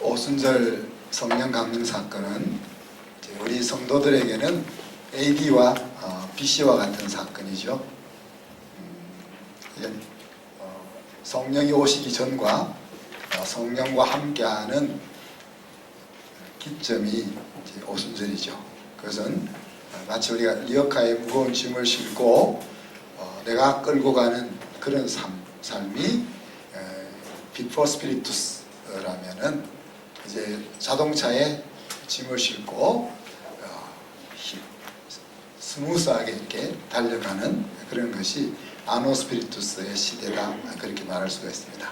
오순절 성령 강림 사건은 우리 성도들에게는 AD와 BC와 같은 사건이죠. 성령이 오시기 전과 성령과 함께하는 기점이 이제 오순절이죠. 그것은 마치 우리가 리어카에 무거운 짐을 싣고 내가 끌고 가는 그런 삶이 Before Spiritus라면은 이제 자동차에 짐을 싣고 스무스하게 이렇게 달려가는 그런 것이 아노 스피리투스의 시대다, 그렇게 말할 수가 있습니다.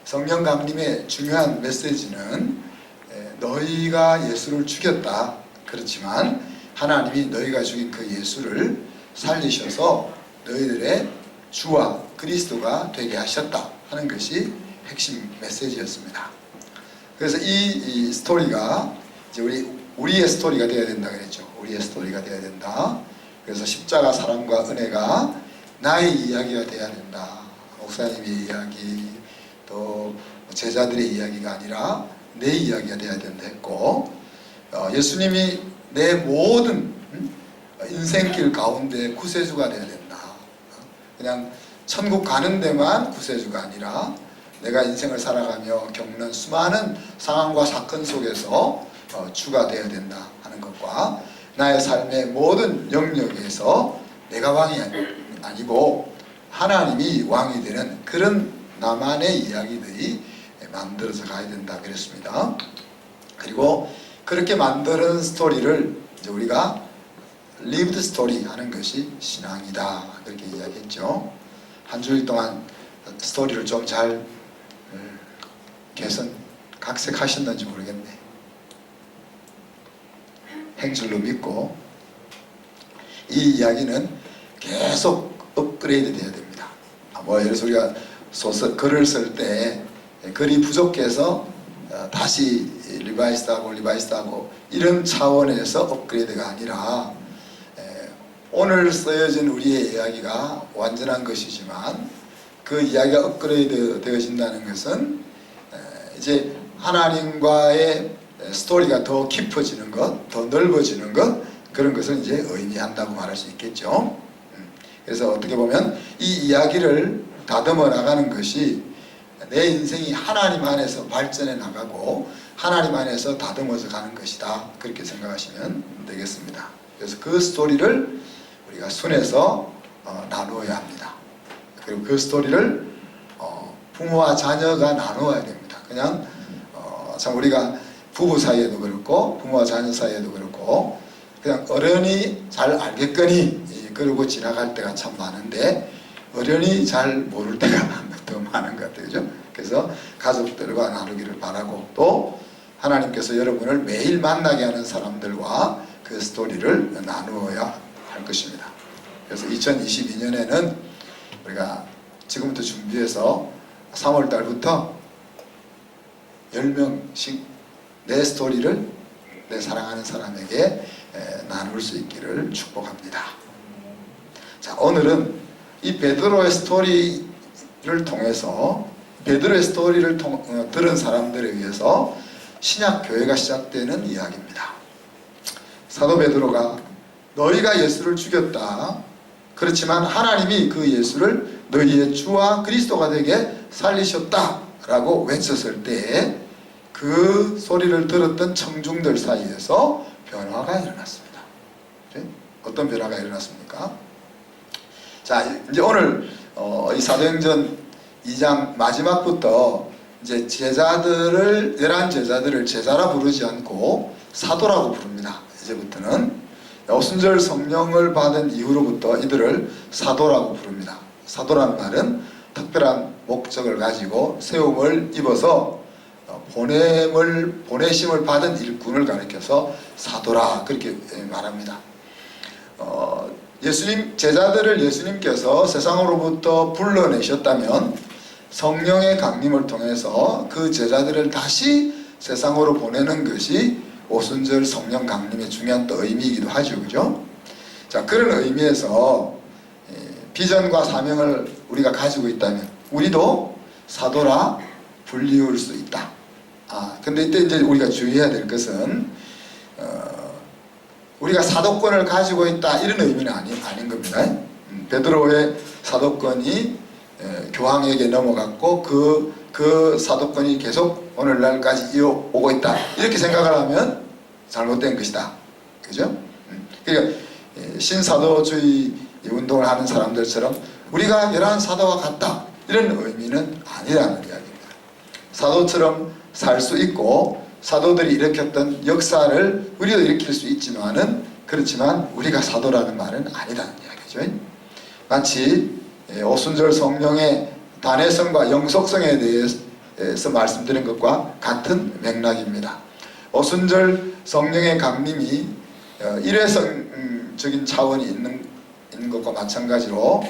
성령 강림의 중요한 메시지는 너희가 예수를 죽였다. 그렇지만 하나님이 너희가 죽인 그 예수를 살리셔서 너희들의 주와 그리스도가 되게 하셨다 하는 것이 핵심 메시지였습니다. 그래서 이 스토리가 이제 우리의 스토리가 되어야 된다 그랬죠. 우리의 스토리가 되어야 된다. 그래서 십자가 사랑과 은혜가 나의 이야기가 되어야 된다. 목사님의 이야기, 또 제자들의 이야기가 아니라 내 이야기가 되어야 된다 했고, 예수님이 내 모든 인생길 가운데 구세주가 되어야 된다. 그냥 천국 가는 데만 구세주가 아니라 내가 인생을 살아가며 겪는 수많은 상황과 사건 속에서 주가 되어야 된다 하는 것과, 나의 삶의 모든 영역에서 내가 왕이 아니고 하나님이 왕이 되는 그런 나만의 이야기들이 만들어져 가야 된다 그랬습니다. 그리고 그렇게 만드는 스토리를 이제 우리가 lived story 하는 것이 신앙이다, 그렇게 이야기했죠. 한 주일 동안 스토리를 좀 잘 각색하셨는지 모르겠네. 행실로 믿고 이 이야기는 계속 업그레이드 돼야 됩니다. 예를 들어서 우리가 글을 쓸 때 글이 부족해서 다시 리바이스하고 이런 차원에서 업그레이드가 아니라, 오늘 쓰여진 우리의 이야기가 완전한 것이지만 그 이야기가 업그레이드 되어진다는 것은 이제 하나님과의 스토리가 더 깊어지는 것, 더 넓어지는 것, 그런 것을 이제 의미한다고 말할 수 있겠죠. 그래서 어떻게 보면 이 이야기를 다듬어 나가는 것이 내 인생이 하나님 안에서 발전해 나가고 하나님 안에서 다듬어져 가는 것이다, 그렇게 생각하시면 되겠습니다. 그래서 그 스토리를 우리가 손에서 나누어야 합니다. 그리고 그 스토리를 부모와 자녀가 나누어야 됩니다. 그냥 참 우리가 부부 사이에도 그렇고 부모와 자녀 사이에도 그렇고 그냥 어른이 잘 알겠거니 그러고 지나갈 때가 참 많은데, 어른이 잘 모를 때가 더 많은 것 같아요. 그죠? 그래서 가족들과 나누기를 바라고, 또 하나님께서 여러분을 매일 만나게 하는 사람들과 그 스토리를 나누어야 할 것입니다. 그래서 2022년에는 우리가 지금부터 준비해서 3월 달부터 10명씩 내 스토리를 내 사랑하는 사람에게 나눌 수 있기를 축복합니다. 자, 오늘은 이 베드로의 스토리를 통해서, 베드로의 스토리를 들은 사람들에 의해서 신약 교회가 시작되는 이야기입니다. 사도 베드로가 너희가 예수를 죽였다. 그렇지만 하나님이 그 예수를 너희의 주와 그리스도가 되게 살리셨다 라고 외쳤을 때 그 소리를 들었던 청중들 사이에서 변화가 일어났습니다. 어떤 변화가 일어났습니까? 자, 이제 오늘 이 사도행전 2장 마지막부터 이제 제자들을, 11제자들을 제자라 부르지 않고 사도라고 부릅니다. 이제부터는 오순절 성령을 받은 이후로부터 이들을 사도라고 부릅니다. 사도란 말은 특별한 목적을 가지고 세움을 입어서 보내심을 받은 일꾼을 가리켜서 사도라, 그렇게 말합니다. 제자들을 예수님께서 세상으로부터 불러내셨다면 성령의 강림을 통해서 그 제자들을 다시 세상으로 보내는 것이 오순절 성령 강림의 중요한 또 의미이기도 하죠. 그죠? 자, 그런 의미에서 비전과 사명을 우리가 가지고 있다면 우리도 사도라 불리울 수 있다. 근데 이때 이제 우리가 주의해야 될 것은 우리가 사도권을 가지고 있다 이런 의미는 아닌 겁니다. 베드로의 사도권이 교황에게 넘어갔고 그 사도권이 계속 오늘날까지 이어오고 있다 이렇게 생각을 하면 잘못된 것이다. 그죠? 그러니까 신사도주의 운동을 하는 사람들처럼 우리가 11사도와 같다 이런 의미는 아니라는 이야기입니다. 사도처럼 살 수 있고 사도들이 일으켰던 역사를 우리도 일으킬 수 있지만은 그렇지만 우리가 사도라는 말은 아니라는 이야기죠. 마치 오순절 성령의 단회성과 영속성에 대해서 말씀드린 것과 같은 맥락입니다. 오순절 성령의 강림이 일회성적인 차원이 있는 것과 마찬가지로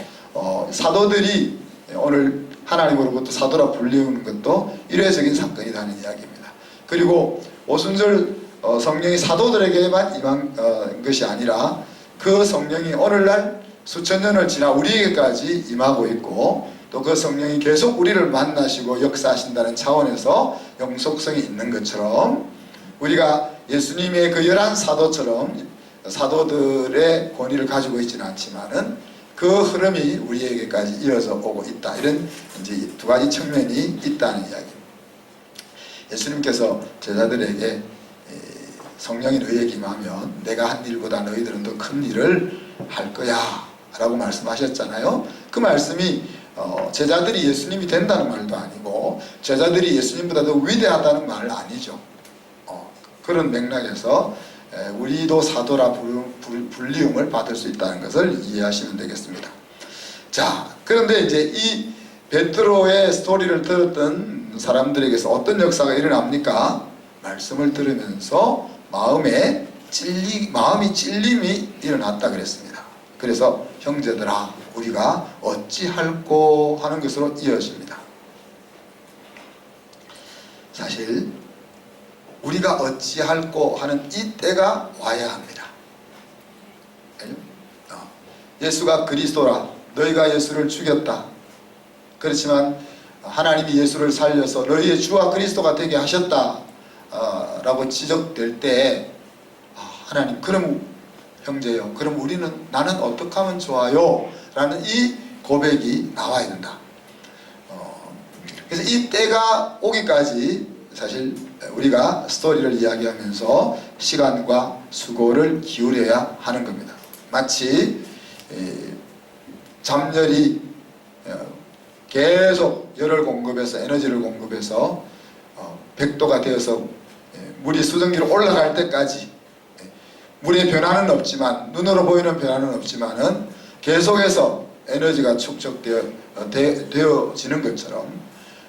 사도들이 오늘 하나님으로부터 사도라 불리우는 것도 일회적인 사건이라는 이야기입니다. 그리고 오순절 성령이 사도들에게만 임한 것이 아니라 그 성령이 오늘날 수천 년을 지나 우리에게까지 임하고 있고 또 그 성령이 계속 우리를 만나시고 역사하신다는 차원에서 영속성이 있는 것처럼 우리가 예수님의 그 11사도처럼 사도들의 권위를 가지고 있지는 않지만은 그 흐름이 우리에게까지 이어져 오고 있다. 이런 이제 두 가지 측면이 있다는 이야기입니다. 예수님께서 제자들에게 성령이 너희에게 임하면 내가 한 일보다 너희들은 더 큰 일을 할 거야 라고 말씀하셨잖아요. 그 말씀이 제자들이 예수님이 된다는 말도 아니고 제자들이 예수님보다 더 위대하다는 말 아니죠. 그런 맥락에서 우리도 사도라 불리움을 받을 수 있다는 것을 이해하시면 되겠습니다. 자, 그런데 이제 이 베드로의 스토리를 들었던 사람들에게서 어떤 역사가 일어납니까? 말씀을 들으면서 마음이 찔림이 일어났다 그랬습니다. 그래서 형제들아 우리가 어찌할꼬 하는 것으로 이어집니다. 사실 우리가 어찌할꼬 하는 이 때가 와야 합니다. 예수가 그리스도라 너희가 예수를 죽였다. 그렇지만 하나님이 예수를 살려서 너희의 주와 그리스도가 되게 하셨다 라고 지적될 때 하나님 그럼 형제요 그럼 나는 어떻게 하면 좋아요? 라는 이 고백이 나와야 된다. 그래서 이 때가 오기까지 사실 우리가 스토리를 이야기하면서 시간과 수고를 기울여야 하는 겁니다. 마치 잠열이 계속 열을 공급해서 에너지를 공급해서 100도가 되어서 물이 수증기로 올라갈 때까지 물의 변화는 없지만 눈으로 보이는 변화는 없지만은 계속해서 에너지가 축적되어지는 것처럼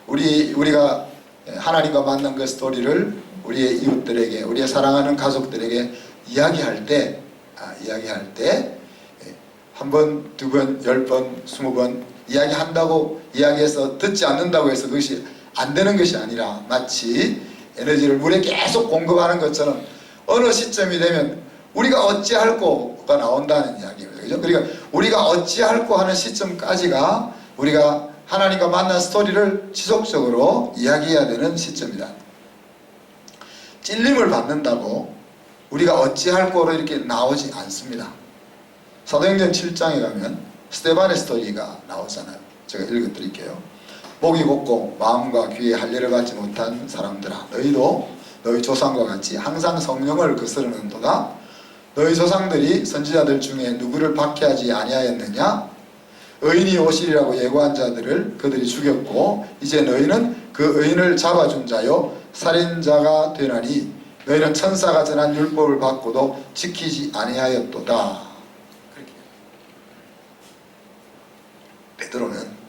우리가 하나님과 만난 그 스토리를 우리의 이웃들에게 우리의 사랑하는 가족들에게 이야기할 때 한 번, 두 번, 10번, 20번 이야기해서 듣지 않는다고 해서 그것이 안 되는 것이 아니라 마치 에너지를 물에 계속 공급하는 것처럼 어느 시점이 되면 우리가 어찌할꼬가 나온다는 이야기입니다. 그죠? 그러니까 우리가 어찌할꼬 하는 시점까지가 우리가 하나님과 만난 스토리를 지속적으로 이야기해야 되는 시점이다. 찔림을 받는다고 우리가 어찌할꼬로 이렇게 나오지 않습니다. 사도행전 7장에 가면 스데반의 스토리가 나오잖아요. 제가 읽어드릴게요. 목이 곧고 마음과 귀에 할례를 받지 못한 사람들아 너희도 너희 조상과 같이 항상 성령을 거스르는도다. 너희 조상들이 선지자들 중에 누구를 박해하지 아니하였느냐? 의인이 오시리라고 예고한 자들을 그들이 죽였고 이제 너희는 그 의인을 잡아준 자요 살인자가 되나니 너희는 천사가 전한 율법을 받고도 지키지 아니하였도다. 그렇게 베드로는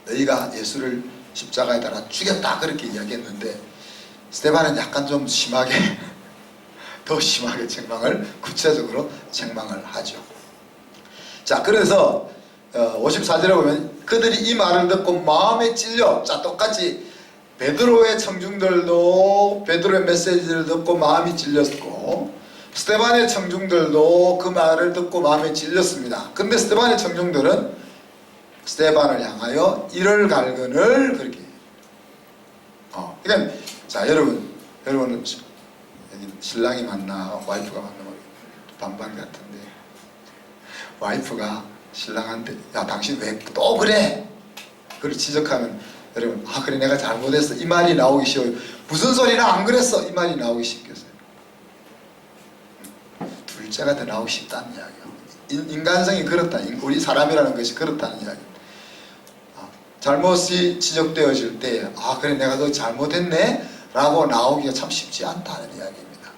너희가 예수를 십자가에 달아 죽였다 그렇게 이야기했는데 스데반은 약간 좀 심하게 더 심하게 구체적으로 책망을 하죠. 자, 그래서 54절에 보면 그들이 이 말을 듣고 마음에 찔려, 자 똑같이 베드로의 청중들도 베드로의 메시지를 듣고 마음이 찔렸고 스데반의 청중들도 그 말을 듣고 마음에 찔렸습니다. 근데 스데반의 청중들은 스데반을 향하여 이를 갈근을 그렇게 그러니까 자, 여러분은 신랑이 만나 와이프가 만나면 반반 같은데, 와이프가 신랑한테 야 당신 왜 또 그래? 그걸 지적하면 여러분 아 그래 내가 잘못했어 이 말이 나오기 쉬워요. 무슨 소리나 안 그랬어 이 말이 나오기 쉽겠어요. 둘째가 더 나오기 쉽다는 이야기예요. 인간성이 그렇다. 우리 사람이라는 것이 그렇다는 이야기입니다. 잘못이 지적되어질 때 아 그래 내가 더 잘못했네 라고 나오기가 참 쉽지 않다는 이야기입니다.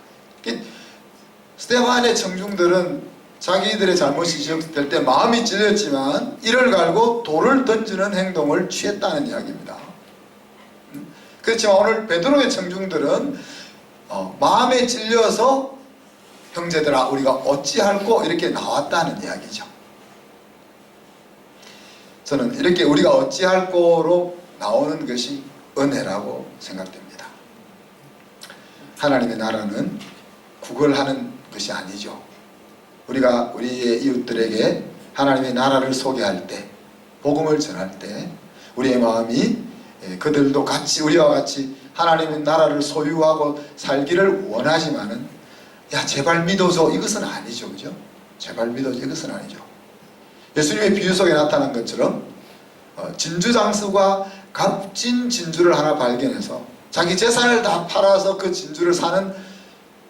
스데반의 청중들은 자기들의 잘못이 지적될 때 마음이 찔렸지만 이를 갈고 돌을 던지는 행동을 취했다는 이야기입니다. 그렇지만 오늘 베드로의 청중들은 마음에 찔려서 형제들아 우리가 어찌할꼬 이렇게 나왔다는 이야기죠. 저는 이렇게 우리가 어찌할꼬로 나오는 것이 은혜라고 생각됩니다. 하나님의 나라는 구걸하는 것이 아니죠. 우리가 우리의 이웃들에게 하나님의 나라를 소개할 때, 복음을 전할 때 우리의 마음이 그들도 같이 우리와 같이 하나님의 나라를 소유하고 살기를 원하지만은 야 제발 믿어줘 이것은 아니죠. 그죠? 제발 믿어줘 이것은 아니죠. 예수님의 비유 속에 나타난 것처럼 진주장수가 값진 진주를 하나 발견해서 자기 재산을 다 팔아서 그 진주를 사는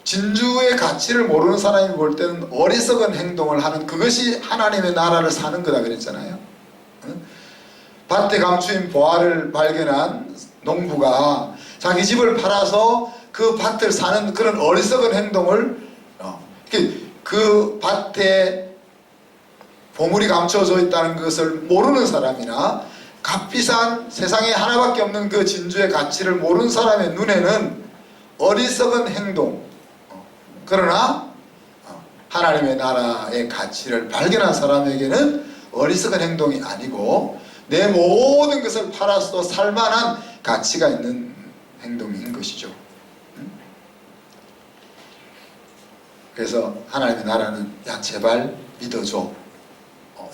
진주의 가치를 모르는 사람이 볼 때는 어리석은 행동을 하는 그것이 하나님의 나라를 사는 거다 그랬잖아요. 밭에 감추인 보화를 발견한 농부가 자기 집을 팔아서 그 밭을 사는 그런 어리석은 행동을 그 밭에 보물이 감춰져 있다는 것을 모르는 사람이나 값비싼 세상에 하나밖에 없는 그 진주의 가치를 모르는 사람의 눈에는 어리석은 행동, 그러나 하나님의 나라의 가치를 발견한 사람에게는 어리석은 행동이 아니고 내 모든 것을 팔아서 살만한 가치가 있는 행동인 것이죠. 그래서 하나님의 나라는 야 제발 믿어줘,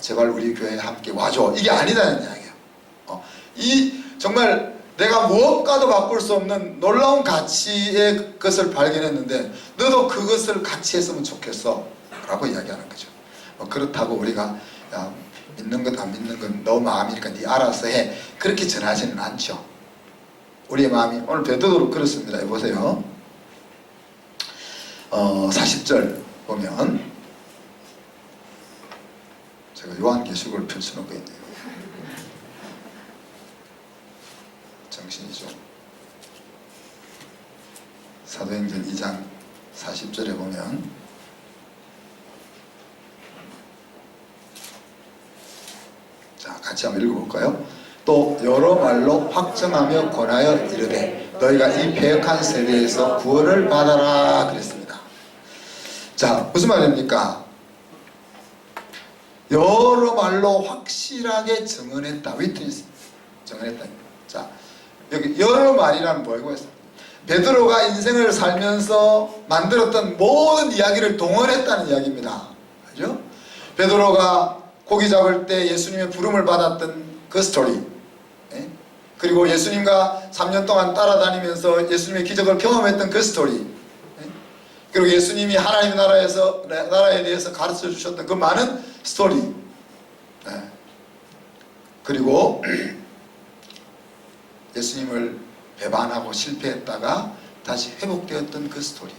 제발 우리 교회에 함께 와줘 이게 아니다는 이야기예요. 이 정말 내가 무엇과도 바꿀 수 없는 놀라운 가치의 것을 발견했는데 너도 그것을 같이 했으면 좋겠어 라고 이야기하는 거죠. 그렇다고 우리가 야, 믿는 것 안 믿는 건 너 마음이니까 네 알아서 해 그렇게 전하지는 않죠. 우리의 마음이 오늘 베드로도 그렇습니다. 보세요. 40절 보면 제가 요한계시록을 펼쳐놓고 있네요. 정신이 좀 사도행전 2장 40절에 보면 자 같이 한번 읽어볼까요? 또 여러 말로 확정하며 권하여 이르되 너희가 이 패역한 세대에서 구원을 받아라 그랬습니다. 자 무슨 말입니까? 여러 말로 확실하게 증언했다. 위트니스 증언했다. 자 여기 여러 말이란 뭐라고 했어요? 베드로가 인생을 살면서 만들었던 모든 이야기를 동원했다는 이야기입니다. 그죠? 베드로가 고기 잡을 때 예수님의 부름을 받았던 그 스토리, 그리고 예수님과 3년 동안 따라다니면서 예수님의 기적을 경험했던 그 스토리, 그리고 예수님이 하나님의 나라에 대해서 가르쳐 주셨던 그 많은 스토리, 그리고 예수님을 배반하고 실패했다가 다시 회복되었던 그 스토리,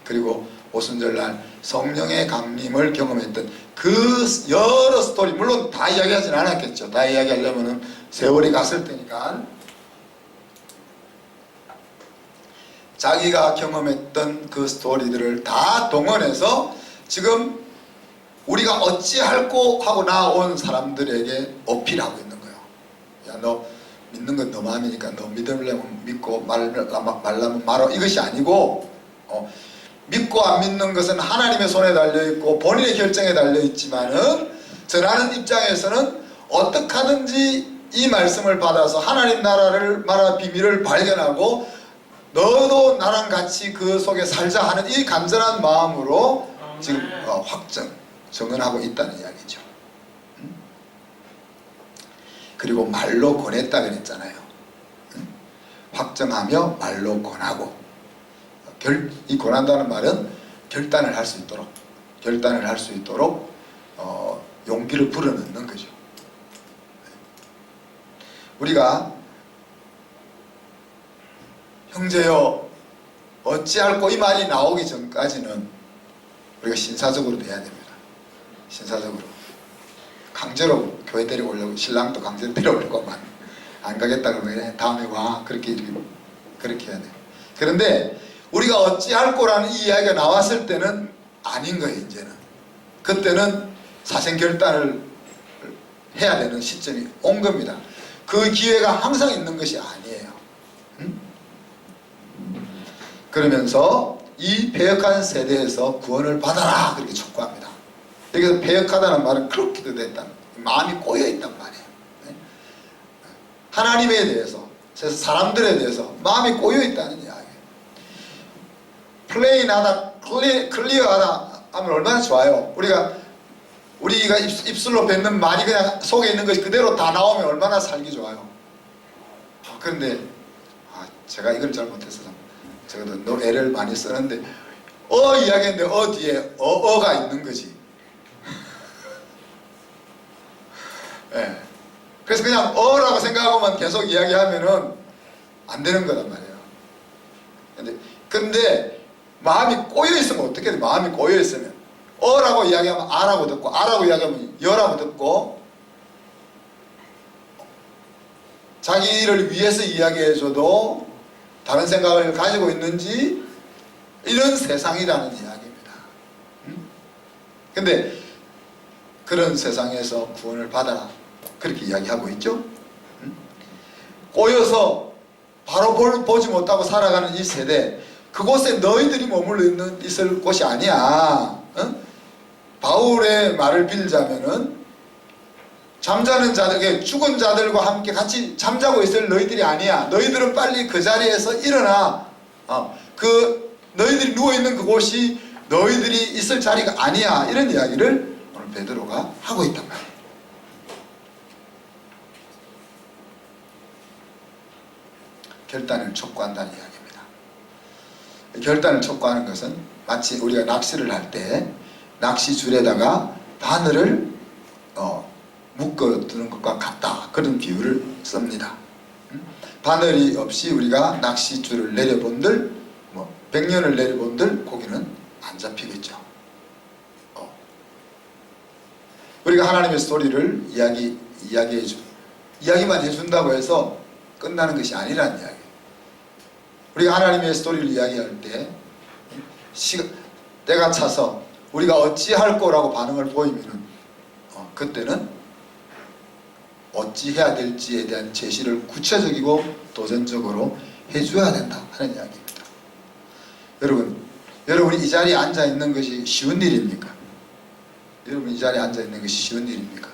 그리고 오순절날 성령의 강림을 경험했던 그 여러 스토리, 물론 다 이야기하진 않았겠죠. 다 이야기하려면 세월이 갔을 테니까 자기가 경험했던 그 스토리들을 다 동원해서 지금 우리가 어찌할꼬 하고 나온 사람들에게 어필하고 있는 거예요. 야, 너 믿는 건 너 마음이니까 너 믿으려면 믿고 말라면 말어 이것이 아니고 믿고 안 믿는 것은 하나님의 손에 달려있고 본인의 결정에 달려있지만은 전하는 입장에서는 어떻게 하든지 이 말씀을 받아서 하나님 나라를 비밀을 발견하고 너도 나랑 같이 그 속에 살자 하는 이 간절한 마음으로 지금 정언하고 있다는 이야기죠. 그리고 말로 권했다 그랬잖아요. 확정하며 말로 권하고, 이 권한다는 말은 결단을 할 수 있도록 용기를 불어넣는 거죠. 우리가 형제여 어찌할꼬 이 말이 나오기 전까지는 우리가 신사적으로 돼야 됩니다. 신사적으로. 강제로 교회 데려오려고, 신랑도 강제로 데려오려고 안 가겠다 그러면 다음에 와, 그렇게 해야 돼. 그런데 우리가 어찌할꼬라는 이 이야기가 나왔을 때는 아닌 거예요. 이제는 그때는 사생 결단을 해야 되는 시점이 온 겁니다. 그 기회가 항상 있는 것이 아니에요. 그러면서 이 패역한 세대에서 구원을 받아라, 그렇게 촉구합니다. 여기서 패역하다는 말은 그렇게도 됐다, 마음이 꼬여있단 말이에요. 하나님에 대해서, 사람들에 대해서 마음이 꼬여있다는 이야기예요. 플레인하다, 클리어하다 하면 얼마나 좋아요. 우리가 입술로 뱉는 말이 그냥 속에 있는 것이 그대로 다 나오면 얼마나 살기 좋아요. 그런데 제가 이걸 잘못해서 제가 애를 많이 쓰는데 이야기했는데 뒤에 어가 있는 거지. 네. 그래서 그냥 라고 생각하고만 계속 이야기하면은 안 되는 거란 말이에요. 근데 마음이 꼬여있으면 어떻게 돼? 마음이 꼬여있으면 라고 이야기하면 아라고 듣고, 아라고 이야기하면 여라고 듣고, 자기를 위해서 이야기해줘도 다른 생각을 가지고 있는지, 이런 세상이라는 이야기입니다. 근데 그런 세상에서 구원을 받아라, 그렇게 이야기하고 있죠. 꼬여서 바로 보지 못하고 살아가는 이 세대, 그곳에 너희들이 머물러 있을 곳이 아니야. 바울의 말을 빌자면은 잠자는 자들, 죽은 자들과 함께 같이 잠자고 있을 너희들이 아니야. 너희들은 빨리 그 자리에서 일어나. 너희들이 누워있는 그곳이 너희들이 있을 자리가 아니야. 이런 이야기를 오늘 베드로가 하고 있단 말이에요. 결단을 촉구한다는 이야기입니다. 결단을 촉구하는 것은 마치 우리가 낚시를 할 때 낚시줄에다가 바늘을 묶어두는 것과 같다, 그런 비유를 씁니다. 바늘이 없이 우리가 낚시줄을 내려본들, 100년을 내려본들 고기는 안 잡히겠죠. 우리가 하나님의 스토리를 이야기만 해준다고 해서 끝나는 것이 아니라는 이야기. 우리가 하나님의 스토리를 이야기할 때 때가 차서 우리가 어찌할 거라고 반응을 보이면은 그때는 어찌해야 될지에 대한 제시를 구체적이고 도전적으로 해줘야 된다 하는 이야기입니다. 여러분이 이 자리에 앉아 있는 것이 쉬운 일입니까? 여러분 이 자리에 앉아 있는 것이 쉬운 일입니까?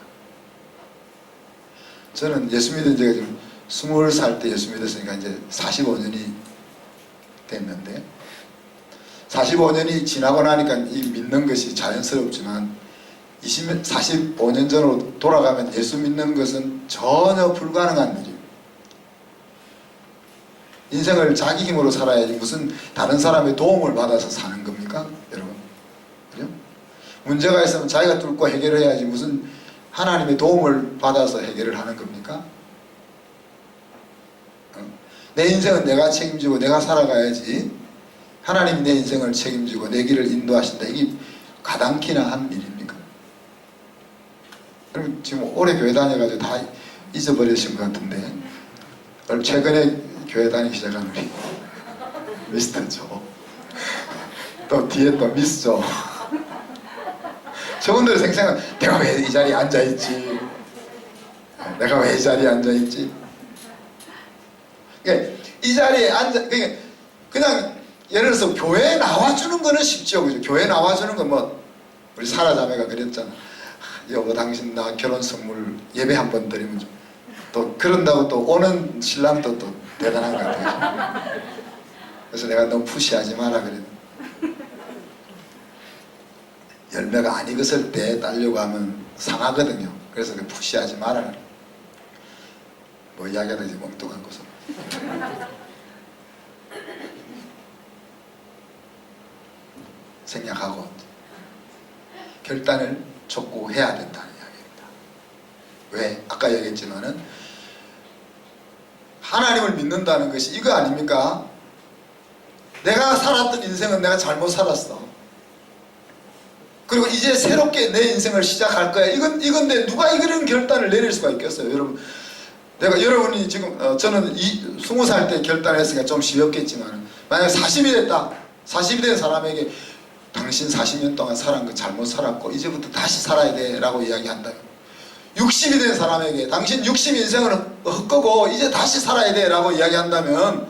저는 예수 믿은 지가 지금 20살 때 예수 믿었으니까 이제 45년이 됐는데, 45년이 지나고 나니까 이 믿는 것이 자연스럽지만 45년 전으로 돌아가면 예수 믿는 것은 전혀 불가능한 일이에요. 인생을 자기 힘으로 살아야지 무슨 다른 사람의 도움을 받아서 사는 겁니까? 여러분, 그래요? 문제가 있으면 자기가 뚫고 해결을 해야지 무슨 하나님의 도움을 받아서 해결을 하는 겁니까? 내 인생은 내가 책임지고 내가 살아가야지 하나님이 내 인생을 책임지고 내 길을 인도하신다, 이게 가당키나 한 일입니까? 그럼 지금 오래 교회 다녀가지고 다 잊어버리신 것 같은데, 최근에 교회 다니기 시작한 우리 미스터 조, 또 뒤에 또 미스 조, 저분들 생생한, 내가 왜 이 자리에 앉아있지? 내가 왜 이 자리에 앉아있지? 그러니까 이 자리에 그냥 예를 들어서 교회에 나와주는 거는 쉽죠, 그죠? 교회에 나와주는 건 우리 사라 자매가 그랬잖아. 여보, 당신 나 결혼 선물 예배 한 번 드리면 좀, 또 그런다고 또 오는 신랑도 또 대단한 것 같아요. 그래서 내가 너무 푸시하지 마라 그랬. 열매가 안 익었을 때 따려고 하면 상하거든요. 그래서 푸시하지 마라. 이야기하다 이제 멍뚱한 거죠. 생략하고 결단을 촉구해야 된다는 이야기입니다. 왜? 아까 얘기했지만은 하나님을 믿는다는 것이 이거 아닙니까? 내가 살았던 인생은 내가 잘못 살았어. 그리고 이제 새롭게 내 인생을 시작할 거야. 이건데 누가 이런 결단을 내릴 수가 있겠어요, 여러분? 여러분이 지금 저는 20살 때 결단했으니까 좀 쉬웠겠지만 만약에 40이 됐다. 40이 된 사람에게 당신 40년 동안 살은 거 잘못 살았고 이제부터 다시 살아야 돼 라고 이야기한다면 60이 된 사람에게 당신 60 인생을 헛거고 이제 다시 살아야 돼 라고 이야기한다면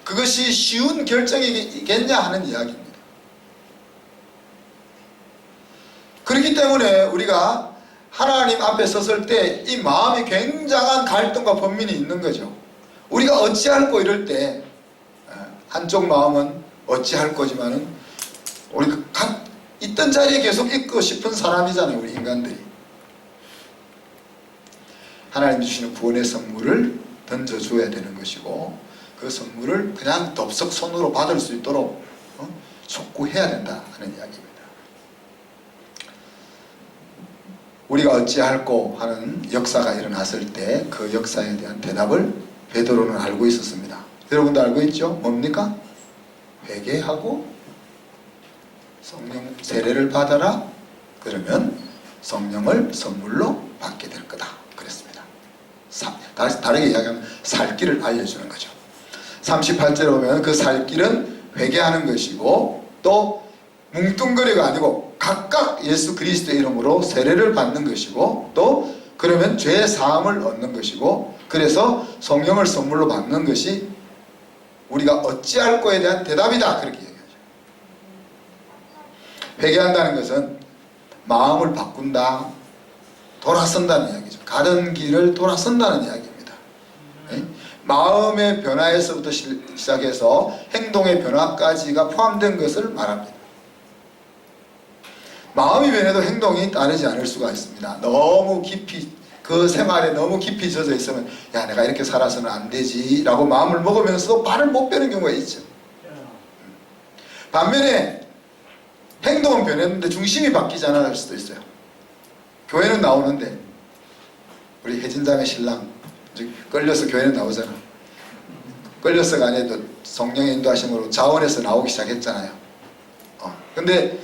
그것이 쉬운 결정이겠냐 하는 이야기입니다. 그렇기 때문에 우리가 하나님 앞에 섰을 때 이 마음이 굉장한 갈등과 번민이 있는 거죠. 우리가 어찌할꼬 이럴 때 한쪽 마음은 어찌할 거지만은 우리가 있던 자리에 계속 있고 싶은 사람이잖아요, 우리 인간들이. 하나님이 주시는 구원의 선물을 던져줘야 되는 것이고 그 선물을 그냥 덥석 손으로 받을 수 있도록 촉구해야 된다 하는 이야기입니다. 우리가 어찌할꼬 하는 역사가 일어났을 때 그 역사에 대한 대답을 베드로는 알고 있었습니다. 여러분도 알고 있죠? 뭡니까? 회개하고 성령 세례를 받아라. 그러면 성령을 선물로 받게 될 거다. 그랬습니다. 다르게 이야기하면 살 길을 알려주는 거죠. 38절에 보면 그 살 길은 회개하는 것이고 또 뭉뚱그리가 아니고 각각 예수 그리스도의 이름으로 세례를 받는 것이고 또 그러면 죄 사함을 얻는 것이고 그래서 성령을 선물로 받는 것이 우리가 어찌할 거에 대한 대답이다. 그렇게 얘기하죠. 회개한다는 것은 마음을 바꾼다, 돌아선다는 이야기죠. 가던 길을 돌아선다는 이야기입니다. 네? 마음의 변화에서부터 시작해서 행동의 변화까지가 포함된 것을 말합니다. 마음이 변해도 행동이 따르지 않을 수가 있습니다. 너무 깊이 그 생활에 너무 깊이 젖어 있으면 야 내가 이렇게 살아서는 안 되지 라고 마음을 먹으면서도 발을 못 빼는 경우가 있죠. 반면에 행동은 변했는데 중심이 바뀌지 않을 수도 있어요. 교회는 나오는데 우리 혜진장의 신랑 끌려서 교회는 나오잖아. 끌려서가 아니라 성령의 인도하심으로 자원해서 나오기 시작했잖아요. 근데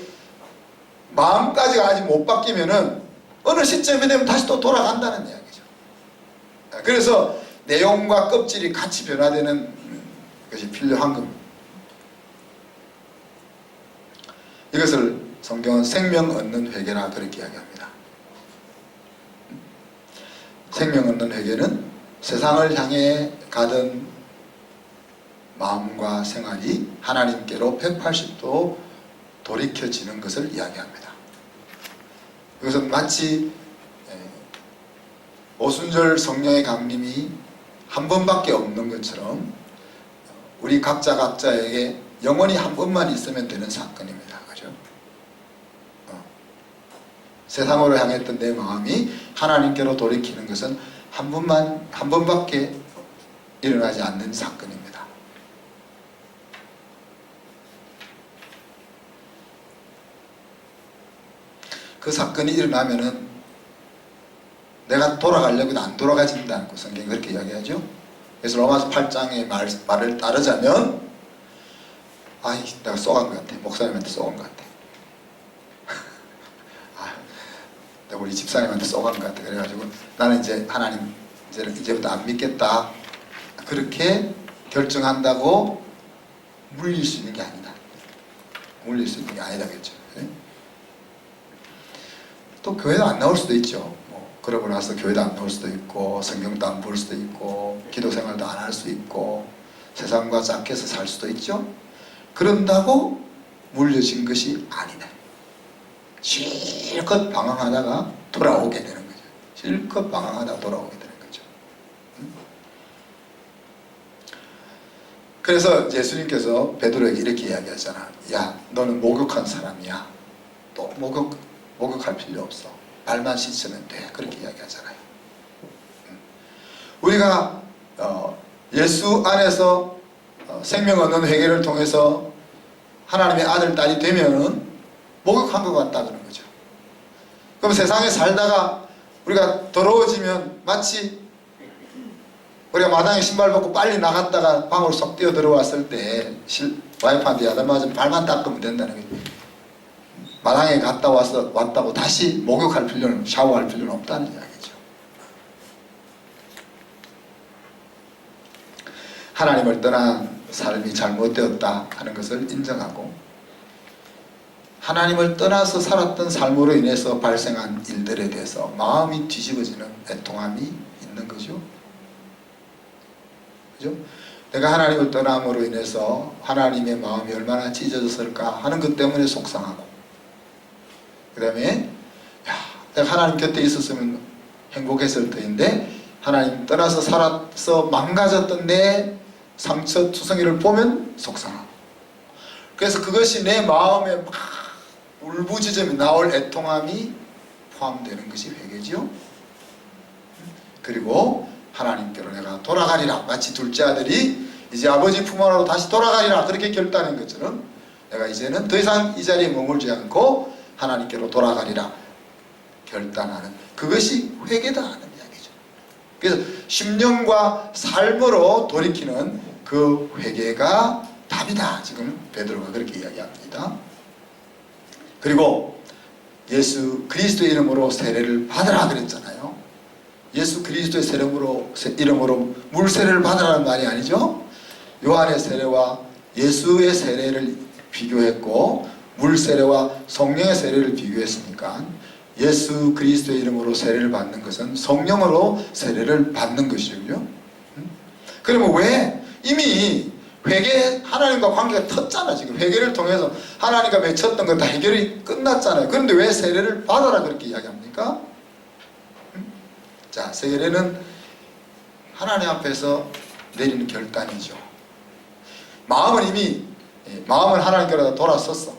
마음까지가 아직 못 바뀌면은 어느 시점이 되면 다시 또 돌아간다는 이야기죠. 그래서 내용과 껍질이 같이 변화되는 것이 필요한 겁니다. 이것을 성경은 생명 얻는 회개라 그렇게 이야기합니다. 생명 얻는 회개는 세상을 향해 가던 마음과 생활이 하나님께로 180도 돌이켜지는 것을 이야기합니다. 이것은 마치 오순절 성령의 강림이 한 번밖에 없는 것처럼 우리 각자에게 영원히 한 번만 있으면 되는 사건입니다. 그죠? 세상으로 향했던 내 마음이 하나님께로 돌이키는 것은 한 번밖에 일어나지 않는 사건입니다. 그 사건이 일어나면은 내가 돌아가려고 해도 안 돌아가진다는 거 성경이 그렇게 이야기하죠. 그래서 로마서 8장의 말을 따르자면 아이 내가 쏘간 것 같아. 목사님한테 쏘간 것 같아. 내가 우리 집사님한테 쏘간 것 같아. 그래가지고 나는 이제 하나님 이제부터 안 믿겠다. 그렇게 결정한다고 물릴 수 있는 게 아니다. 물릴 수 있는 게 아니다겠죠. 또 교회도 안 나올 수도 있죠. 그러고 나서 교회도 안 나올 수도 있고 성경도 안 볼 수도 있고 기도 생활도 안 할 수 있고 세상과 짝해서 살 수도 있죠. 그런다고 물려진 것이 아니다. 실컷 방황하다가 돌아오게 되는 거죠. 실컷 방황하다가 돌아오게 되는 거죠. 그래서 예수님께서 베드로에게 이렇게 이야기하잖아. 야 너는 목욕한 사람이야. 또 목욕할 필요 없어. 발만 씻으면 돼. 그렇게 이야기하잖아요. 우리가 예수 안에서 생명 얻는 회개를 통해서 하나님의 아들, 딸이 되면은 목욕한 것 같다는 거죠. 그럼 세상에 살다가 우리가 더러워지면 마치 우리가 마당에 신발 벗고 빨리 나갔다가 방으로 쏙 뛰어 들어왔을 때 와이프한테 야단 맞으면 발만 닦으면 된다는 거예요. 마당에 갔다 왔다고 다시 목욕할 필요는, 샤워할 필요는 없다는 이야기죠. 하나님을 떠난 삶이 잘못되었다 하는 것을 인정하고, 하나님을 떠나서 살았던 삶으로 인해서 발생한 일들에 대해서 마음이 뒤집어지는 애통함이 있는 거죠. 그죠? 내가 하나님을 떠남으로 인해서 하나님의 마음이 얼마나 찢어졌을까 하는 것 때문에 속상하고, 그 다음에 내가 하나님 곁에 있었으면 행복했을 터인데 하나님 떠나서 살아서 망가졌던 내 상처 투성이를 보면 속상하고, 그래서 그것이 내 마음에 막 울부짖음이 나올 애통함이 포함되는 것이 회개지요. 그리고 하나님께로 내가 돌아가리라, 마치 둘째 아들이 이제 아버지 품 안으로 다시 돌아가리라 그렇게 결단한 것처럼 내가 이제는 더 이상 이 자리에 머물지 않고 하나님께로 돌아가리라 결단하는, 그것이 회개다 하는 이야기죠. 그래서 심령과 삶으로 돌이키는 그 회개가 답이다, 지금 베드로가 그렇게 이야기합니다. 그리고 예수 그리스도의 이름으로 세례를 받으라 그랬잖아요. 예수 그리스도의 이름으로 물세례를 받으라는 말이 아니죠. 요한의 세례와 예수의 세례를 비교했고 물세례와 성령의 세례를 비교했으니까 예수 그리스도의 이름으로 세례를 받는 것은 성령으로 세례를 받는 것이죠. 그러면 왜 이미 하나님과 관계가 텄잖아. 지금 회개를 통해서 하나님과 맺혔던 거 다 해결이 끝났잖아요. 그런데 왜 세례를 받아라 그렇게 이야기합니까? 자, 세례는 하나님 앞에서 내리는 결단이죠. 마음은 하나님께로 돌아섰어.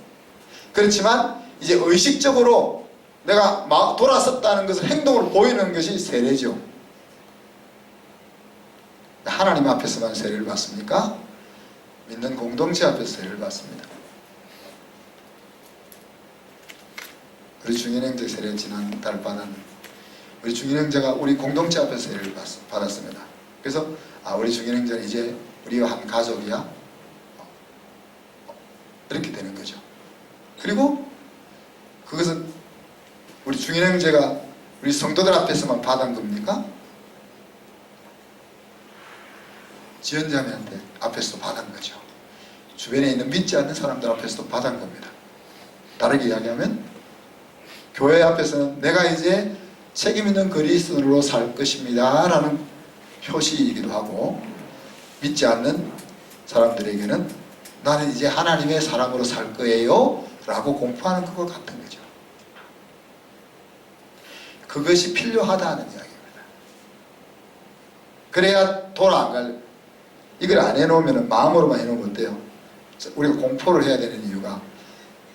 그렇지만 이제 의식적으로 내가 돌아섰다는 것을 행동으로 보이는 것이 세례죠. 하나님 앞에서만 세례를 받습니까? 믿는 공동체 앞에서 세례를 받습니다. 우리 중인형제 세례 지난달 받았는데 우리 중인형제가 우리 공동체 앞에서 세례를 받았습니다. 그래서 우리 중인형제는 이제 우리와 한 가족이야, 이렇게 되는 거죠. 그리고 그것은 우리 중인형제가 우리 성도들 앞에서만 받은 겁니까? 지연자매한테 앞에서도 받은 거죠. 주변에 있는 믿지 않는 사람들 앞에서도 받은 겁니다. 다르게 이야기하면 교회 앞에서는 내가 이제 책임 있는 그리스도인으로 살 것입니다 라는 표시이기도 하고, 믿지 않는 사람들에게는 나는 이제 하나님의 사람으로 살 거예요 라고 공포하는 것과 같은 거죠. 그것이 필요하다는 이야기입니다. 그래야 돌아 안 갈, 이걸 안 해놓으면, 마음으로만 해놓으면 어때요? 우리가 공포를 해야 되는 이유가,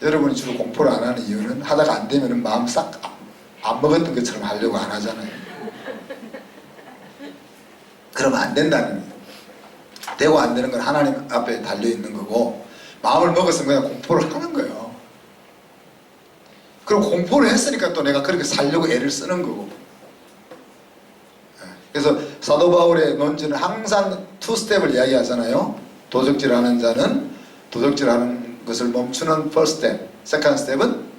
여러분이 주로 공포를 안 하는 이유는 하다가 안 되면 마음 싹 안 먹었던 것처럼 하려고 안 하잖아요. 그러면 안 된다는 거예요. 되고 안 되는 건 하나님 앞에 달려있는 거고, 마음을 먹었으면 그냥 공포를 하는 거예요. 그리고 공포를 했으니까 또 내가 그렇게 살려고 애를 쓰는 거고. 그래서 사도 바울의 논지는 항상 투 스텝을 이야기하잖아요. 도적질하는 자는 도적질하는 것을 멈추는 first step, second step은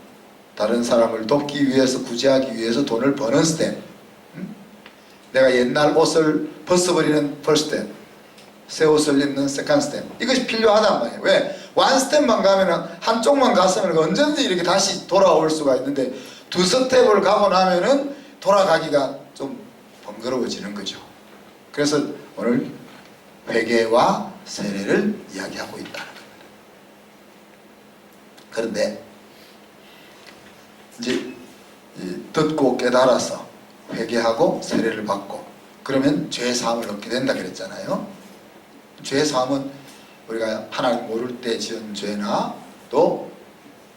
다른 사람을 돕기 위해서, 구제하기 위해서 돈을 버는 스텝, 내가 옛날 옷을 벗어버리는 first step, 새 옷을 입는 second step, 이것이 필요하단 말이에요. 왜? one step만 가면은, 한쪽만 갔으면 언제든지 이렇게 다시 돌아올 수가 있는데 두 스텝을 가고 나면은 돌아가기가 좀 번거로워지는 거죠. 그래서 오늘 회개와 세례를 이야기하고 있다는 겁니다. 그런데 이제 듣고 깨달아서 회개하고 세례를 받고 그러면 죄 사함을 얻게 된다 그랬잖아요. 죄 사함은 우리가 하나님 모를 때 지은 죄나 또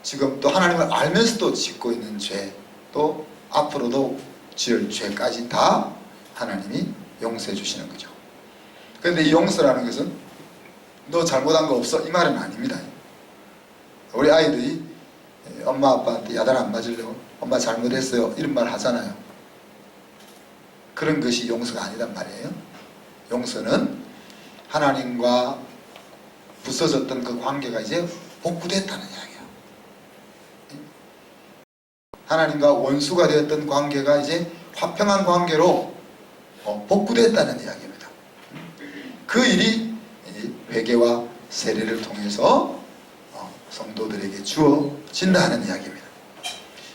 지금 또 하나님을 알면서도 짓고 있는 죄, 또 앞으로도 지을 죄까지 다 하나님이 용서해 주시는 거죠. 그런데 이 용서라는 것은 너 잘못한 거 없어 이 말은 아닙니다. 우리 아이들이 엄마 아빠한테 야단 안 맞으려고 엄마 잘못했어요 이런 말 하잖아요. 그런 것이 용서가 아니란 말이에요. 용서는 하나님과 부서졌던 그 관계가 이제 복구됐다는 이야기예요. 하나님과 원수가 되었던 관계가 이제 화평한 관계로 복구됐다는 이야기입니다. 그 일이 회개와 세례를 통해서 성도들에게 주어진다는 이야기입니다.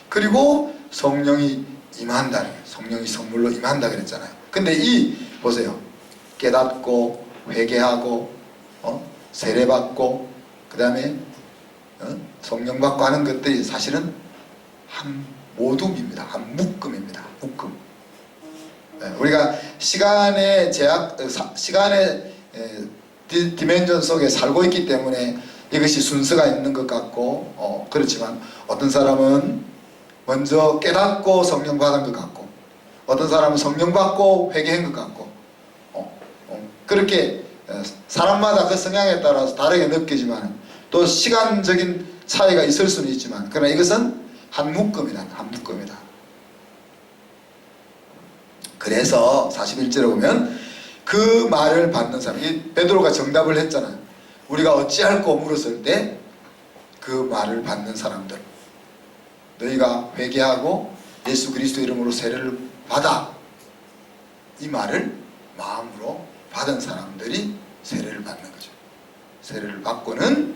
그리고 성령이 임한다는 거예요. 성령이 선물로 임한다 그랬잖아요. 근데 보세요. 깨닫고 회개하고 세례받고 그 다음에 성령 받고 하는 것들이 사실은 한 모둠입니다. 한 묶음입니다. 묶음. 우리가 시간의 제약, 시간의 디멘전 속에 살고 있기 때문에 이것이 순서가 있는 것 같고 그렇지만 어떤 사람은 먼저 깨닫고 성령 받은 것 같고 어떤 사람은 성령 받고 회개한 것 같고 그렇게 사람마다 그 성향에 따라서 다르게 느끼지만 또 시간적인 차이가 있을 수는 있지만 그러나 이것은 한 묶음이다. 한 묶음이다. 그래서 41절에 보면 그 말을 받는 사람, 베드로가 정답을 했잖아요. 우리가 어찌할꼬 물었을 때 그 말을 받는 사람들, 너희가 회개하고 예수 그리스도 이름으로 세례를 받아, 이 말을 마음으로 받은 사람들이 세례를 받는 거죠. 세례를 받고는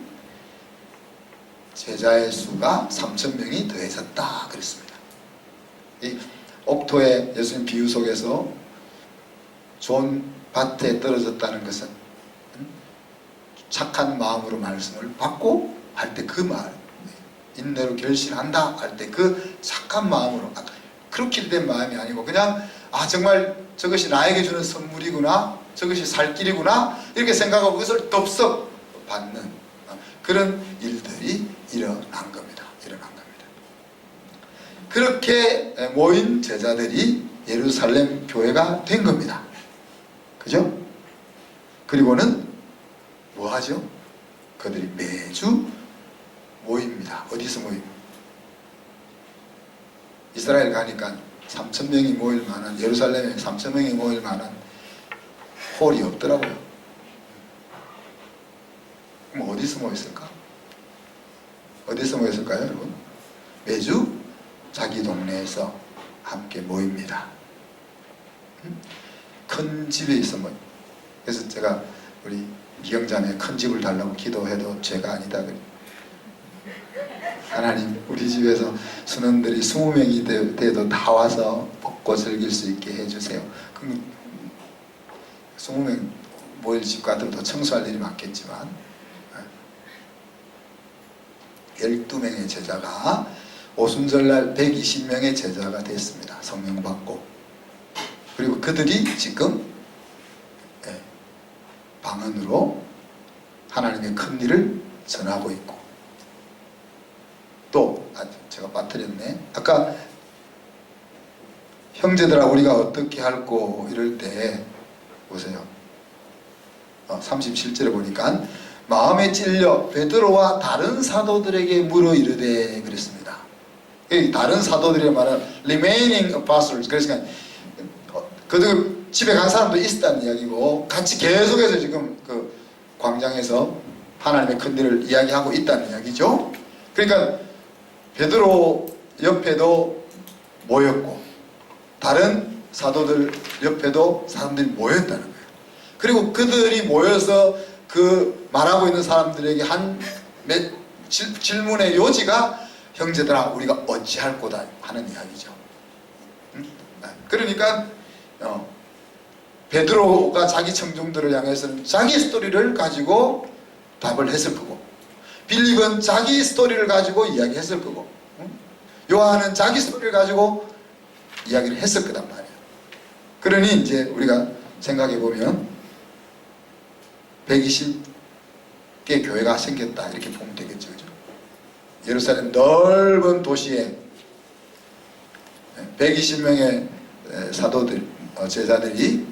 제자의 수가 3,000명이 더해졌다 그랬습니다. 이 옥토의 예수님 비유 속에서 좋은 밭에 떨어졌다는 것은 착한 마음으로 말씀을 받고 할 때 그 말, 인내로 결실한다 할 때 그 착한 마음으로, 그렇게 된 마음이 아니고 그냥 정말 저것이 나에게 주는 선물이구나, 저것이 살 길이구나 이렇게 생각하고 그것을 덥석 받는 그런 일들이 일어난 겁니다. 그렇게 모인 제자들이 예루살렘 교회가 된 겁니다. 그죠? 그리고는 뭐 하죠? 그들이 매주 모입니다. 어디서 모입니까? 이스라엘 가니까 3,000명이 모일 만한, 예루살렘에 3,000명이 모일 만한 홀이 없더라고요. 그럼 어디서 모였을까? 어디서 모였을까요, 여러분? 매주 자기 동네에서 함께 모입니다. 큰 집에 있어 모입니다. 그래서 제가 우리 미경자매 큰 집을 달라고 기도해도 죄가 아니다 그래요. 하나님, 우리 집에서 순원들이 20명이 돼도 다 와서 먹고 즐길 수 있게 해주세요. 그럼 20명 모일 집 같으면 더 청소할 일이 많겠지만 12명의 제자가 오순절날 120명의 제자가 됐습니다. 성령 받고. 그리고 그들이 지금 방언으로 하나님의 큰 일을 전하고 있고, 또 제가 빠뜨렸네. 아까 형제들아 우리가 어떻게 할꼬 이럴 때 보세요. 37절에 보니까 마음에 찔려 베드로와 다른 사도들에게 물어 이르되 그랬습니다. 다른 사도들의 말은 remaining apostles, 그러니까 그들 집에 간 사람도 있었다는 이야기고 같이 계속해서 지금 그 광장에서 하나님의 큰 일을 이야기하고 있다는 이야기죠. 그러니까 베드로 옆에도 모였고 다른 사도들 옆에도 사람들이 모였다는 거예요. 그리고 그들이 모여서 그 말하고 있는 사람들에게 한 질문의 요지가 형제들아 우리가 어찌할 거다 하는 이야기죠. 그러니까 베드로가 자기 청중들을 향해서는 자기 스토리를 가지고 답을 했을 거고, 빌립은 자기 스토리를 가지고 이야기했을 거고, 요한은 자기 스토리를 가지고 이야기를 했을 거단 말이에요. 그러니 이제 우리가 생각해 보면 120개 교회가 생겼다 이렇게 보면 되겠죠. 그죠? 예루살렘 넓은 도시에 120명의 사도들, 제자들이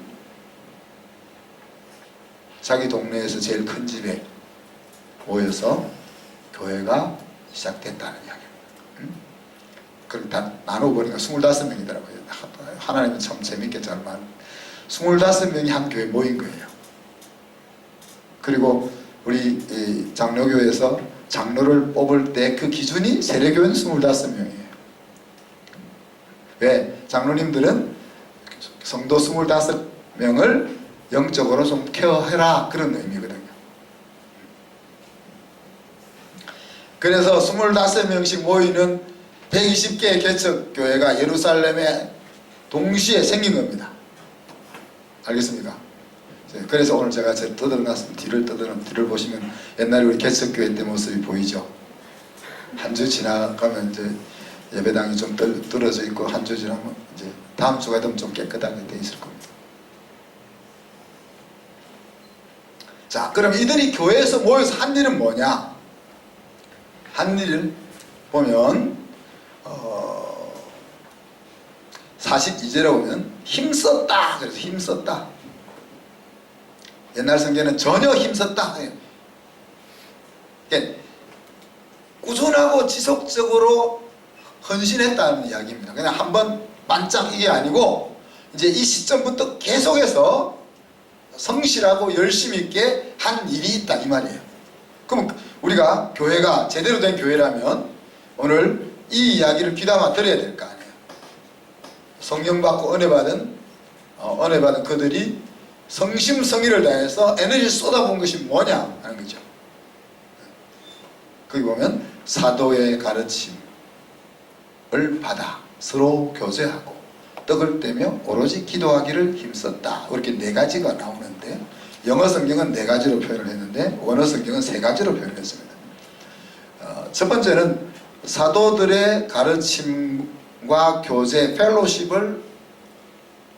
자기 동네에서 제일 큰 집에 모여서 교회가 시작됐다는 이야기입니다. 그걸 다 나눠보니까 25명이더라고요. 하나님은 참 재밌게 잘 말. 25명이 한 교회 모인 거예요. 그리고 우리 장로교에서 장로를 뽑을 때 그 기준이 세례교회는 25명이에요. 왜? 장로님들은 성도 25명을 영적으로 좀 케어해라, 그런 의미거든요. 그래서 25명씩 모이는 120개의 개척교회가 예루살렘에 동시에 생긴 겁니다. 알겠습니까? 그래서 오늘 제가 떠들어놨으면 뒤를 보시면 옛날에 우리 개척교회 때 모습이 보이죠. 한 주 지나가면 이제 예배당이 좀 떨어져 있고, 한 주 지나면 이제 다음 주가 되면 좀 깨끗하게 돼 있을 겁니다. 자, 그럼 이들이 교회에서 모여서 한 일은 뭐냐? 한 일을 보면 42절에 보면 힘썼다. 그래서 힘썼다. 옛날 성경에는 전혀 힘썼다. 그러니까 꾸준하고 지속적으로 헌신했다는 이야기입니다. 그냥 한번 반짝 이게 아니고 이제 이 시점부터 계속해서 성실하고 열심 있게 한 일이 있다, 이 말이에요. 그럼 우리가 교회가 제대로 된 교회라면 오늘 이 이야기를 귀담아 들어야 될 거 아니에요. 성령 받고 은혜 받은 그들이 성심성의를 다해서 에너지를 쏟아본 것이 뭐냐 하는 거죠. 거기 보면 사도의 가르침을 받아 서로 교제하고 떡을 떼며 오로지 기도하기를 힘썼다. 이렇게 네 가지가 나오는데 영어 성경은 네 가지로 표현을 했는데 원어 성경은 세 가지로 표현을 했습니다. 첫 번째는 사도들의 가르침과 교제, 펠로십을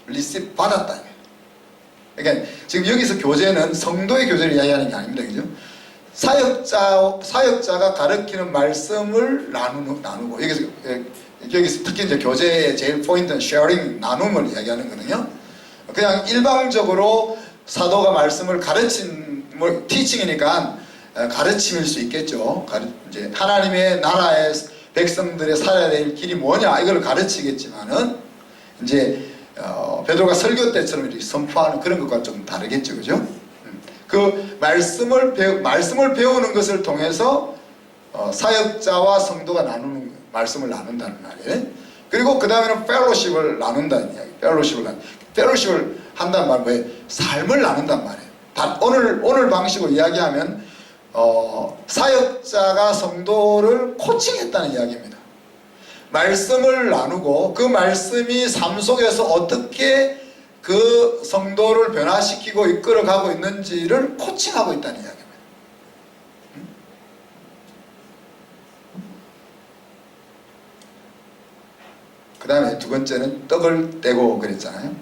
리시브 받았다. 그러니까 지금 여기서 교제는 성도의 교제를 이야기하는 게 아닙니다. 그죠? 사역자가 가르치는 말씀을 나누고 여기서 특히 이제 교제의 제일 포인트는 쉐어링, 나눔을 이야기하는 거거든요. 그냥 일방적으로 사도가 말씀을 티칭이니까 가르침일 수 있겠죠. 이제 하나님의 나라의 백성들의 살아야 될 길이 뭐냐 이걸 가르치겠지만은 이제 베드로가 설교 때처럼 이렇게 선포하는 그런 것과 좀 다르겠죠, 그죠? 그 말씀을 배우는 것을 통해서 사역자와 성도가 말씀을 나눈다는 말이에요. 그리고 그 다음에는 펠로십을 나눈다는 이야기. 펠로십을 한다는 말은 뭐예요? 삶을 나눈단 말이에요. 오늘 방식으로 이야기하면 사역자가 성도를 코칭했다는 이야기입니다. 말씀을 나누고 그 말씀이 삶 속에서 어떻게 그 성도를 변화시키고 이끌어가고 있는지를 코칭하고 있다는 이야기입니다. 그 다음에 두 번째는 떡을 떼고 그랬잖아요.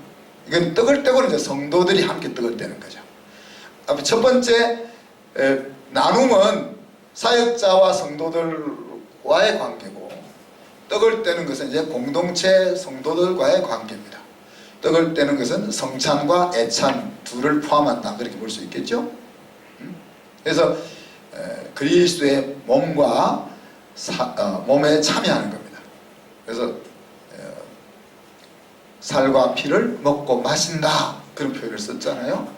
이건 떡을 떼고는 이제 성도들이 함께 떡을 떼는 거죠. 첫 번째 나눔은 사역자와 성도들과의 관계고, 떡을 떼는 것은 이제 공동체 성도들과의 관계입니다. 떡을 떼는 것은 성찬과 애찬 둘을 포함한다, 그렇게 볼 수 있겠죠. 그래서 그리스도의 몸과 몸에 참여하는 겁니다. 그래서 살과 피를 먹고 마신다, 그런 표현을 썼잖아요.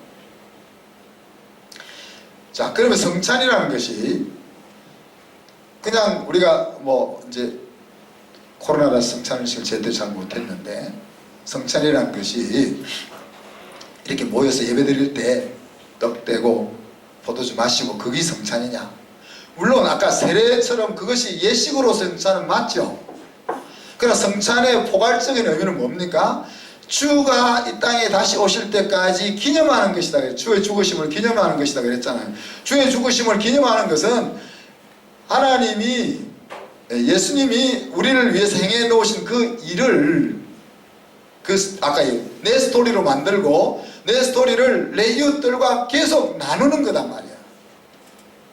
자, 그러면 성찬이라는 것이 그냥 우리가 이제 코로나라서 성찬을 제대로 잘 못했는데, 성찬이라는 것이 이렇게 모여서 예배 드릴 때 떡 떼고 포도주 마시고 그게 성찬이냐? 물론 아까 세례처럼 그것이 예식으로 성찬은 맞죠. 그러나 성찬의 포괄적인 의미는 뭡니까? 주가 이 땅에 다시 오실 때까지 기념하는 것이다. 주의 죽으심을 기념하는 것이다 그랬잖아요. 주의 죽으심을 기념하는 것은 예수님이 우리를 위해서 행해 놓으신 그 일을 아까 내 스토리로 만들고 내 스토리를 내 이웃들과 계속 나누는 거단 말이야.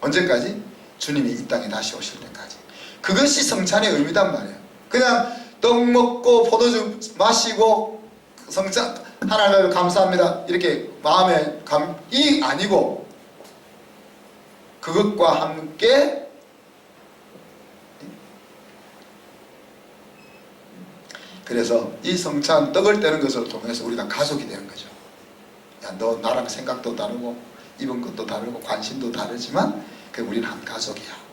언제까지? 주님이 이 땅에 다시 오실 때까지. 그것이 성찬의 의미단 말이야. 그냥 떡 먹고 포도주 마시고 성찬 하나님 감사합니다 이렇게 마음에 이 아니고, 그것과 함께 그래서 이 성찬 떡을 떼는 것을 통해서 우리가 가족이 되는 거죠. 야, 너 나랑 생각도 다르고 입은 것도 다르고 관심도 다르지만 우리는 한 가족이야.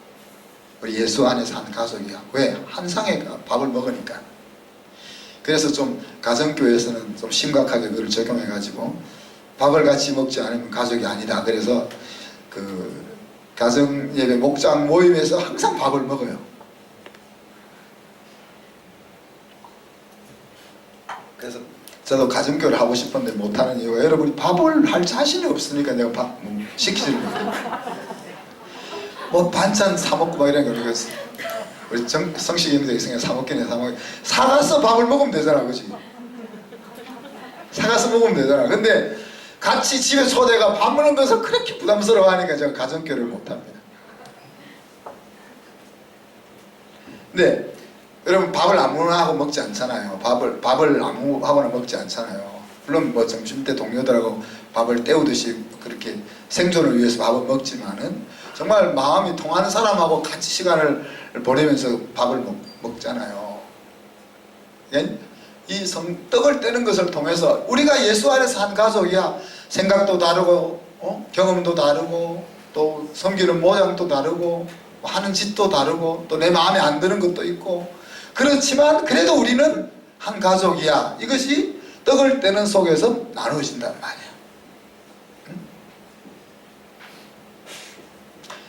우리 예수 안에서 한 가족이야. 왜? 한 상에 밥을 먹으니까. 그래서 좀 가정교회에서는 좀 심각하게 그걸 적용해 가지고 밥을 같이 먹지 않으면 가족이 아니다. 그래서 그 가정예배 목장 모임에서 항상 밥을 먹어요. 그래서 저도 가정교회를 하고 싶은데 못하는 이유가 여러분이 밥을 할 자신이 없으니까 내가 밥 시키지를 못해요. 뭐 반찬 사먹고 막 이런 거 우리 성식입니다. 이승에 사먹기네 사먹기. 사가서 밥을 먹으면 되잖아, 그치? 사가서 먹으면 되잖아. 근데 같이 집에 초대가 밥 먹는 것을 그렇게 부담스러워 하니까 제가 가정교회를 못합니다. 근데 여러분 밥을 아무나 먹지 않잖아요. 밥을 아무하고나 먹지 않잖아요. 물론 뭐 점심때 동료들하고 밥을 때우듯이 그렇게 생존을 위해서 밥을 먹지만은 정말 마음이 통하는 사람하고 같이 시간을 보내면서 밥을 먹잖아요. 이 떡을 떼는 것을 통해서 우리가 예수 안에서 한 가족이야. 생각도 다르고 경험도 다르고 또 섬기는 모양도 다르고 하는 짓도 다르고 또 내 마음에 안 드는 것도 있고 그렇지만 그래도 우리는 한 가족이야. 이것이 떡을 떼는 속에서 나누어진단 말이야.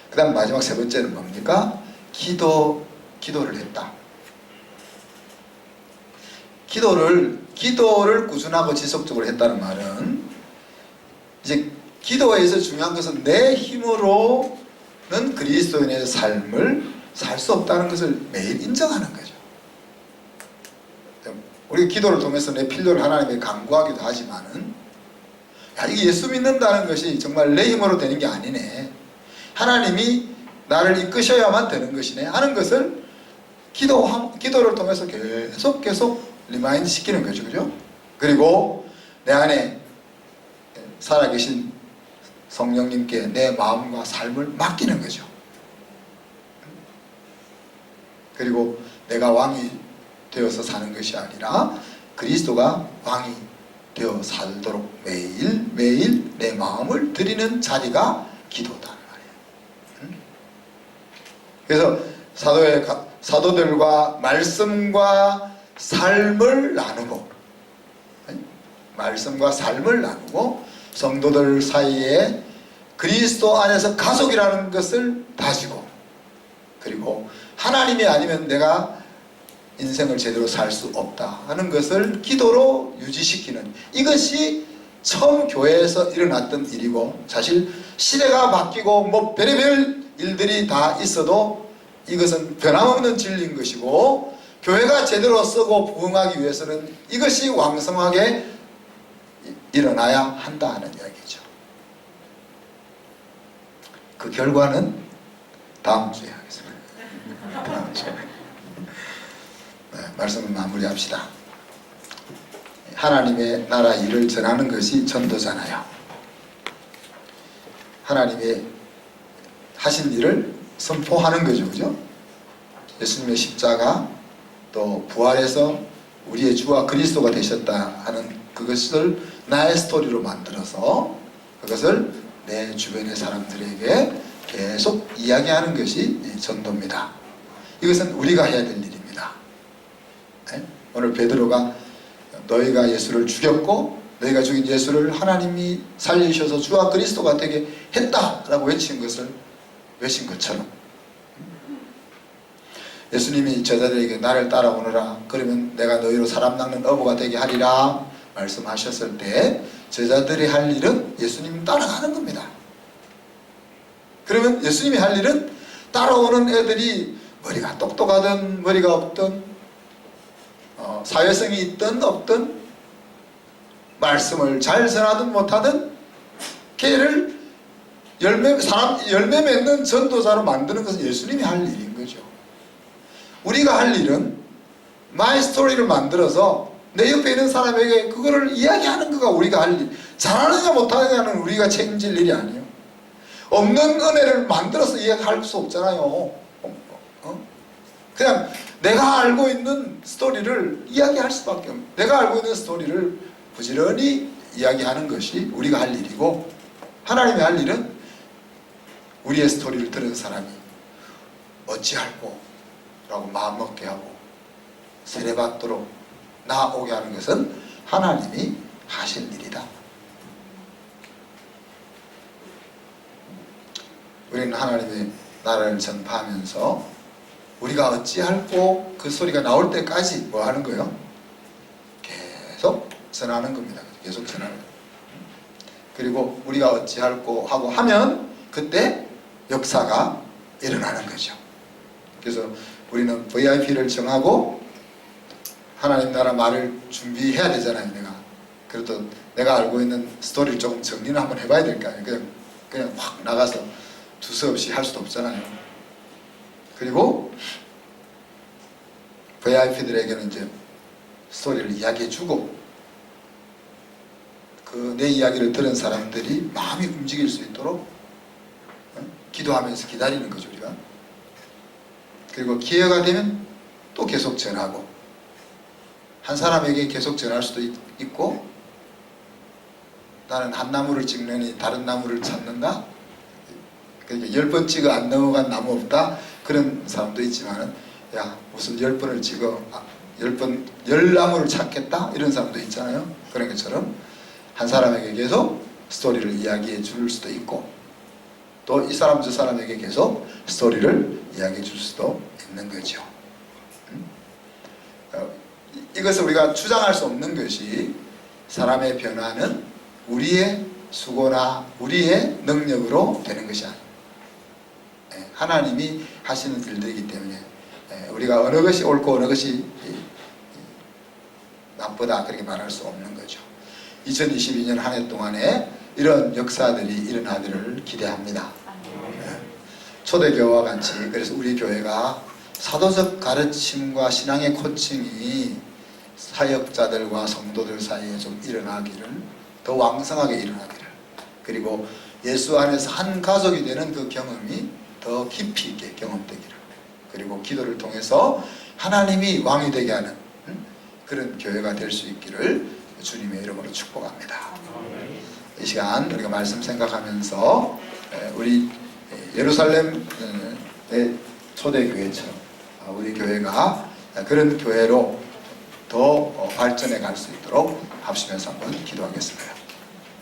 그 다음 마지막 세 번째는 뭡니까? 기도를 했다. 기도를 꾸준하고 지속적으로 했다는 말은 이제 기도에서 중요한 것은 내 힘으로는 그리스도인의 삶을 살 수 없다는 것을 매일 인정하는 거죠. 우리가 기도를 통해서 내 필요를 하나님께 간구하기도 하지만은 야, 이게 예수 믿는다는 것이 정말 내 힘으로 되는 게 아니네. 하나님이 나를 이끄셔야만 되는 것이네 하는 것을 기도를 통해서 계속 리마인드 시키는 거죠. 그죠? 그리고 내 안에 살아계신 성령님께 내 마음과 삶을 맡기는 거죠. 그리고 내가 왕이 되어서 사는 것이 아니라 그리스도가 왕이 되어 살도록 매일 내 마음을 드리는 자리가 기도다. 그래서 사도들과 말씀과 삶을 나누고 성도들 사이에 그리스도 안에서 가족이라는 것을 다지고 그리고 하나님이 아니면 내가 인생을 제대로 살 수 없다 하는 것을 기도로 유지시키는 이것이 처음 교회에서 일어났던 일이고 사실 시대가 바뀌고 뭐 별의별 일들이 다 있어도 이것은 변함없는 진리인 것이고 교회가 제대로 쓰고 부흥하기 위해서는 이것이 왕성하게 일어나야 한다 하는 이야기죠. 그 결과는 다음 주에 하겠습니다. 다음 주에. 네, 말씀을 마무리합시다. 하나님의 나라 일을 전하는 것이 전도잖아요. 하나님의 하신 일을 선포하는 거죠. 그죠? 예수님의 십자가 또 부활해서 우리의 주와 그리스도가 되셨다 하는 그것을 나의 스토리로 만들어서 그것을 내 주변의 사람들에게 계속 이야기하는 것이 전도입니다. 이것은 우리가 해야 될 일입니다. 네? 오늘 베드로가 너희가 예수를 죽였고 너희가 죽인 예수를 하나님이 살리셔서 주와 그리스도가 되게 했다라고 외친 것처럼 예수님이 제자들에게 나를 따라오너라 그러면 내가 너희로 사람 낚는 어부가 되게 하리라 말씀하셨을 때 제자들이 할 일은 예수님 따라가는 겁니다. 그러면 예수님이 할 일은 따라오는 애들이 머리가 똑똑하든 머리가 없든 사회성이 있든 없든 말씀을 잘 전하든 못하든 걔를 열매 맺는 전도자로 만드는 것은 예수님이 할 일인 거죠. 우리가 할 일은 마이 스토리를 만들어서 내 옆에 있는 사람에게 그거를 이야기하는 거가 우리가 할 일. 잘하느냐 못하느냐는 우리가 책임질 일이 아니에요. 없는 은혜를 만들어서 이야기할 수 없잖아요. 그냥 내가 알고 있는 스토리를 이야기할 수밖에 없는, 내가 알고 있는 스토리를 부지런히 이야기하는 것이 우리가 할 일이고, 하나님이 할 일은 우리의 스토리를 들은 사람이 어찌할꼬 라고 마음먹게 하고 세례받도록 나오게 하는 것은 하나님이 하실 일이다. 우리는 하나님의 나라를 전파하면서 우리가 어찌할꼬 그 소리가 나올 때까지 뭐 하는 거예요? 계속 전하는 겁니다. 계속 전하는 거예요. 그리고 우리가 어찌할꼬 하고 하면 그때 역사가 일어나는 거죠. 그래서 우리는 VIP를 정하고 하나님 나라 말을 준비해야 되잖아요. 그래도 내가 알고 있는 스토리를 조금 정리는 한번 해봐야 될 거 아니에요. 그냥 확 나가서 두서없이 할 수도 없잖아요. 그리고 VIP들에게는 이제 스토리를 이야기해주고, 그 내 이야기를 들은 사람들이 마음이 움직일 수 있도록 기도하면서 기다리는 거죠, 우리가. 그리고 기회가 되면 또 계속 전하고, 한 사람에게 계속 전할 수도 있고, 나는 한 나무를 찍느니 다른 나무를 찾는다. 그러니까 10번 찍어 안 넘어간 나무 없다. 그런 사람도 있지만은, 야 무슨 10번을 찍어 10번 10나무를 찾겠다 이런 사람도 있잖아요. 그런 것처럼 한 사람에게 계속 스토리를 이야기해 줄 수도 있고, 또 이 사람 저 사람에게 계속 스토리를 이야기해 줄 수도 있는 거죠. 이것을 우리가 주장할 수 없는 것이, 사람의 변화는 우리의 수고나 우리의 능력으로 되는 것이 아니에요. 하나님이 하시는 일들이기 때문에 우리가 어느 것이 옳고 어느 것이 나쁘다 그렇게 말할 수 없는 거죠. 2022년 한 해 동안에 이런 역사들이 일어나기를 기대합니다. 초대교회와 같이, 그래서 우리 교회가 사도적 가르침과 신앙의 코칭이 사역자들과 성도들 사이에 좀 일어나기를, 더 왕성하게 일어나기를, 그리고 예수 안에서 한 가족이 되는 그 경험이 더 깊이 있게 경험되기를, 그리고 기도를 통해서 하나님이 왕이 되게 하는 그런 교회가 될 수 있기를 주님의 이름으로 축복합니다. 이 시간 우리가 말씀 생각하면서 우리 예루살렘의 초대교회처럼 우리 교회가 그런 교회로 더 발전해 갈 수 있도록 합심해서 한번 기도하겠습니다.